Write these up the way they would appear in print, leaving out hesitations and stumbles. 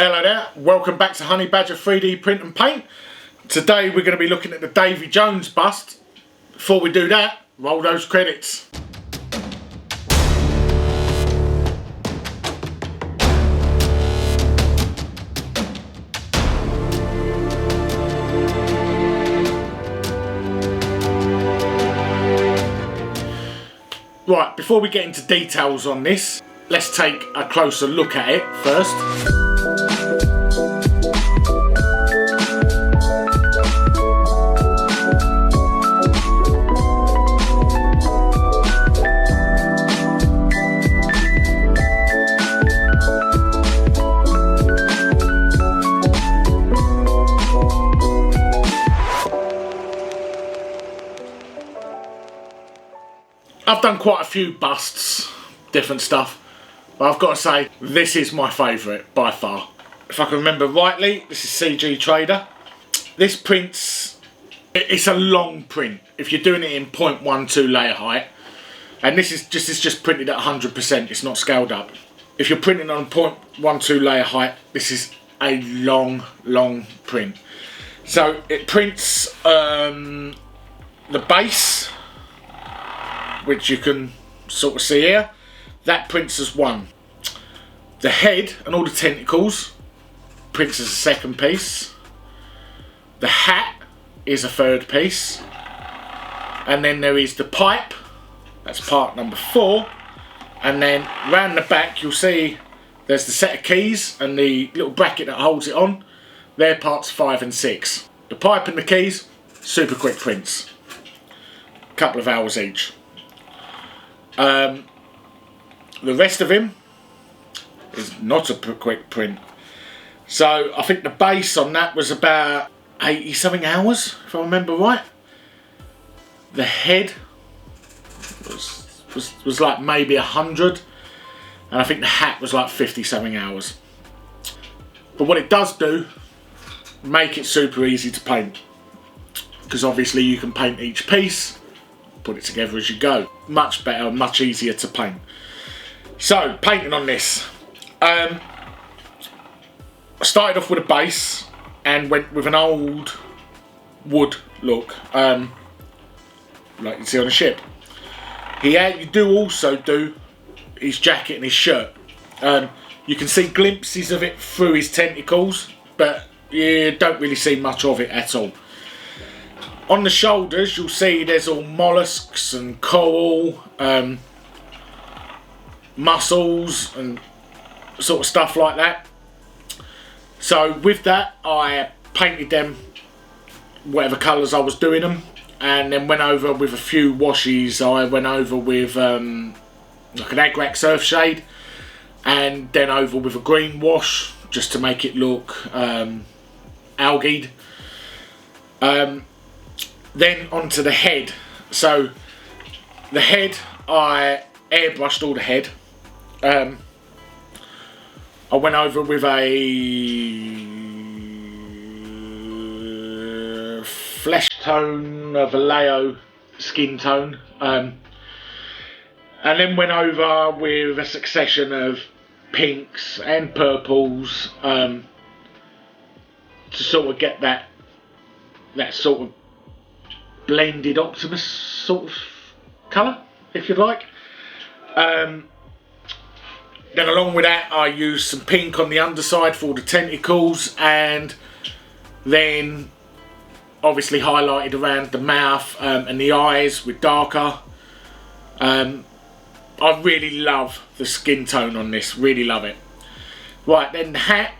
Hello there, welcome back to Honey Badger 3D Print and Paint. Today we're going to be looking at the Davey Jones bust. Before we do that, roll those credits. Right, before we get into details on this, let's take a closer look at it first. I've done quite a few busts, different stuff, but I've got to say this is my favourite by far. If I can remember rightly, this is CG Trader. This prints, it's a long print if you're doing it in 0.12 layer height, and this is just printed at 100%, it's not scaled up. If you're printing on 0.12 layer height, this is a long print. So it prints the base, which you can sort of see here. That prints as one. The head and all the tentacles prints as a second piece. The hat is a third piece. And then there is the pipe, that's part number 4. And then round the back you'll see there's the set of keys and the little bracket that holds it on. They're parts 5 and 6. The pipe and the keys, super quick prints. A couple of hours each. The rest of him is not a quick print. So I think the base on that was about 80 something hours, if I remember right. The head was like maybe 100, and I think the hat was like 50 something hours. But what it does do, make it super easy to paint, because obviously you can paint each piece, put it together as you go. Much better, much easier to paint. So, painting on this. I started off with a base and went with an old wood look, like you see on a ship. You do also do his jacket and his shirt. You can see glimpses of it through his tentacles, but you don't really see much of it at all. On the shoulders you'll see there's all mollusks and coral, mussels and sort of stuff like that. So with that I painted them whatever colours I was doing them, and then went over with a few washes. I went over with like an Agrax Surf Shade, and then over with a green wash just to make it look algaed. Then onto the head. So the head, I airbrushed all the head. I went over with a flesh tone of Vallejo skin tone, and then went over with a succession of pinks and purples, to sort of get that sort of blended Optimus sort of colour, if you like. Then along with that I used some pink on the underside for all the tentacles, and then obviously highlighted around the mouth and the eyes with darker. I really love the skin tone on this, really love it. Right, then the hat,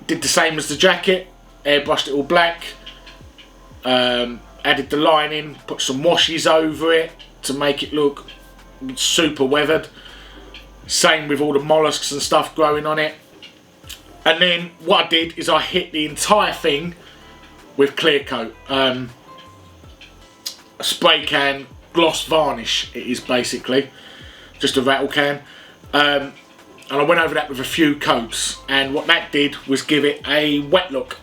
did the same as the jacket, airbrushed it all black. Added the lining, put some washes over it to make it look super weathered. Same with all the mollusks and stuff growing on it. And then what I did is I hit the entire thing with clear coat, a spray can gloss varnish. It is basically just a rattle can, and I went over that with a few coats, and what that did was give it a wet look.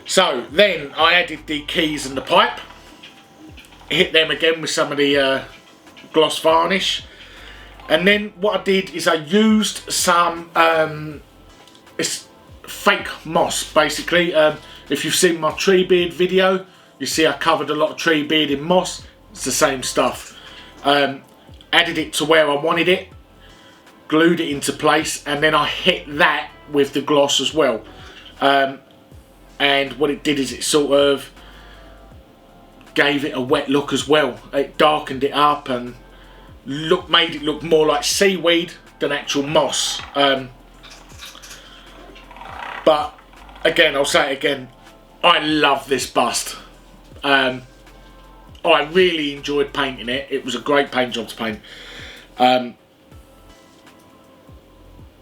So then I added the keys and the pipe, hit them again with some of the gloss varnish, And then what I did is I used some it's fake moss basically. If you've seen my tree beard video, you see I covered a lot of tree beard in moss. It's the same stuff. Added it to where I wanted it, glued it into place, and then I hit that with the gloss as well. And what it did is it sort of gave it a wet look as well. It darkened it up and made it look more like seaweed than actual moss. But again, I'll say it again, I love this bust. I really enjoyed painting it. It was a great paint job to paint. But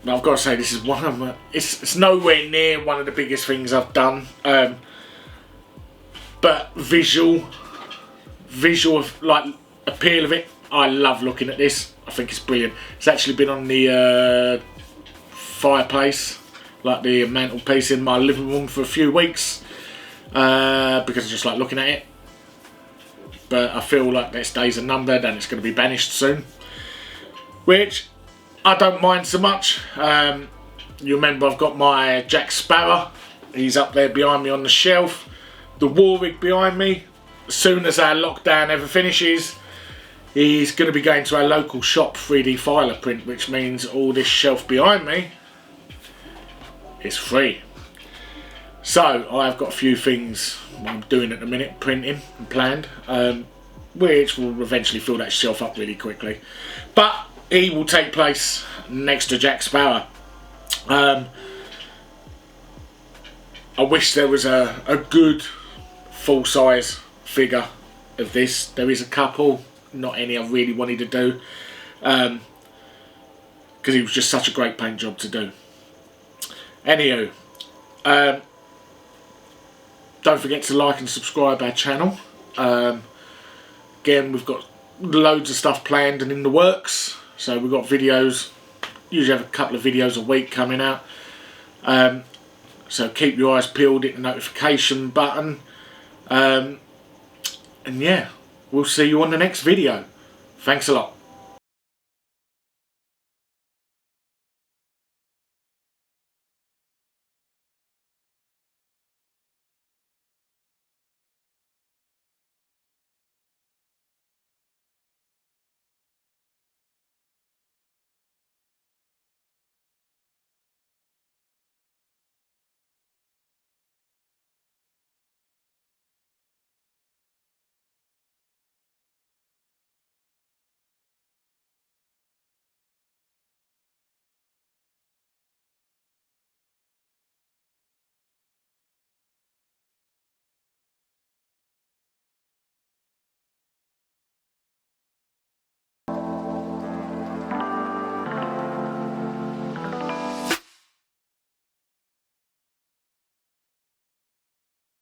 I've got to say, this is one of my, it's nowhere near one of the biggest things I've done. But visual like appeal of it, I love looking at this. I think it's brilliant. It's actually been on the fireplace, like the mantelpiece in my living room for a few weeks, because I just like looking at it. But I feel like this days are numbered and it's going to be banished soon, which I don't mind so much. You remember I've got my Jack Sparrow. He's up there behind me on the shelf. The Warwick behind me. As soon as our lockdown ever finishes, he's going to be going to our local shop 3D filer print, which means all this shelf behind me is free. So I've got a few things I'm doing at the minute, printing and planned, which will eventually fill that shelf up really quickly. But he will take place next to Jack Sparrow. I wish there was a good full-size figure of this. There is a couple, not any I really wanted to do, because it was just such a great paint job to do. Anywho, don't forget to like and subscribe our channel. Again, we've got loads of stuff planned and in the works, so we've got videos, usually have a couple of videos a week coming out, so keep your eyes peeled, hit the notification button, and yeah, we'll see you on the next video. Thanks a lot.